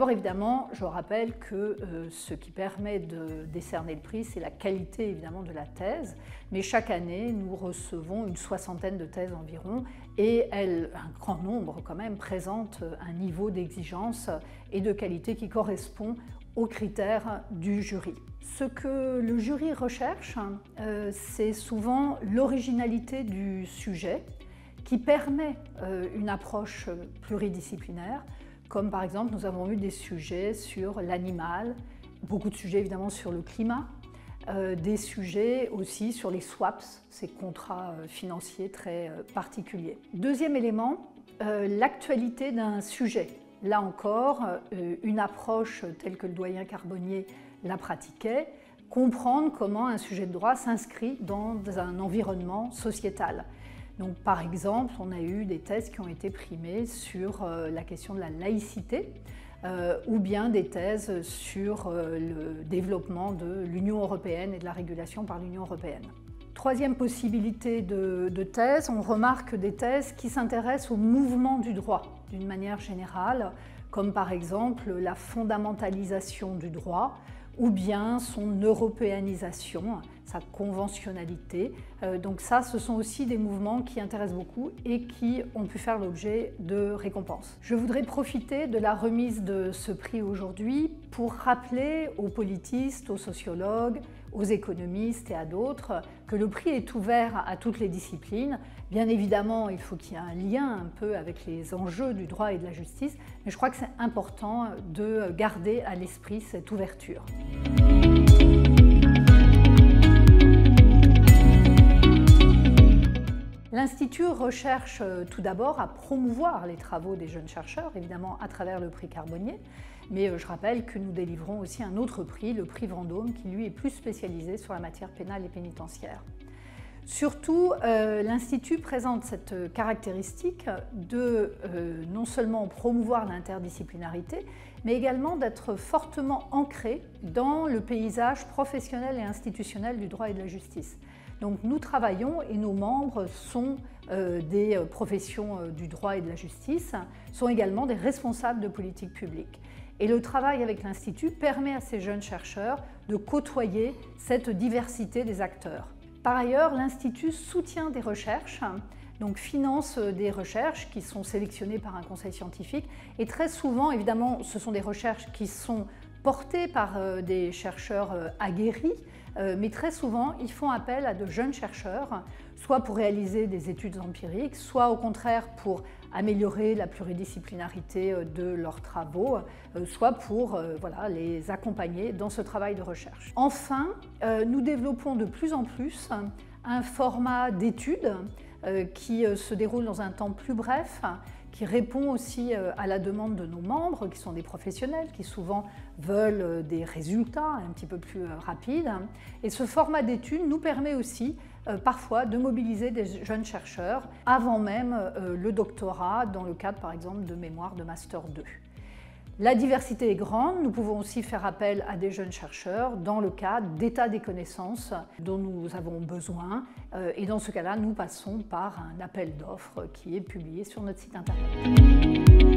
D'abord, évidemment, je rappelle que ce qui permet de décerner le prix, c'est la qualité, évidemment, de la thèse. Mais chaque année, nous recevons une soixantaine de thèses environ et un grand nombre, quand même, présentent un niveau d'exigence et de qualité qui correspond aux critères du jury. Ce que le jury recherche, c'est souvent l'originalité du sujet qui permet une approche pluridisciplinaire, comme par exemple nous avons eu des sujets sur l'animal, beaucoup de sujets évidemment sur le climat, des sujets aussi sur les swaps, ces contrats financiers très particuliers. Deuxième élément, l'actualité d'un sujet. Là encore, une approche telle que le doyen Carbonnier la pratiquait, comprendre comment un sujet de droit s'inscrit dans un environnement sociétal. Donc, par exemple, on a eu des thèses qui ont été primées sur la question de la laïcité ou bien des thèses sur le développement de l'Union européenne et de la régulation par l'Union européenne. Troisième possibilité de thèse, on remarque des thèses qui s'intéressent au mouvement du droit d'une manière générale, comme par exemple la fondamentalisation du droit ou bien son européanisation, sa conventionnalité. Donc ça, ce sont aussi des mouvements qui intéressent beaucoup et qui ont pu faire l'objet de récompenses. Je voudrais profiter de la remise de ce prix aujourd'hui pour rappeler aux politistes, aux sociologues, aux économistes et à d'autres que le prix est ouvert à toutes les disciplines. Bien évidemment, il faut qu'il y ait un lien un peu avec les enjeux du droit et de la justice, mais je crois que c'est important de garder à l'esprit cette ouverture. L'Institut recherche tout d'abord à promouvoir les travaux des jeunes chercheurs, évidemment à travers le prix Carbonnier, mais je rappelle que nous délivrons aussi un autre prix, le prix Vendôme, qui lui est plus spécialisé sur la matière pénale et pénitentiaire. Surtout, l'Institut présente cette caractéristique de non seulement promouvoir l'interdisciplinarité, mais également d'être fortement ancré dans le paysage professionnel et institutionnel du droit et de la justice. Donc nous travaillons et nos membres sont des professions du droit et de la justice, sont également des responsables de politique publique. Et le travail avec l'Institut permet à ces jeunes chercheurs de côtoyer cette diversité des acteurs. Par ailleurs, l'Institut soutient des recherches, donc finance des recherches qui sont sélectionnées par un conseil scientifique. Et très souvent, évidemment, ce sont des recherches qui sont portées par des chercheurs aguerris, mais très souvent, ils font appel à de jeunes chercheurs, soit pour réaliser des études empiriques, soit au contraire pour améliorer la pluridisciplinarité de leurs travaux, soit pour les accompagner dans ce travail de recherche. Enfin, nous développons de plus en plus un format d'études qui se déroule dans un temps plus bref, qui répond aussi à la demande de nos membres, qui sont des professionnels, qui souvent veulent des résultats un petit peu plus rapides. Et ce format d'études nous permet aussi parfois de mobiliser des jeunes chercheurs avant même le doctorat, dans le cadre par exemple de mémoire de Master 2. La diversité est grande, nous pouvons aussi faire appel à des jeunes chercheurs dans le cadre d'état des connaissances dont nous avons besoin et dans ce cas-là, nous passons par un appel d'offres qui est publié sur notre site internet.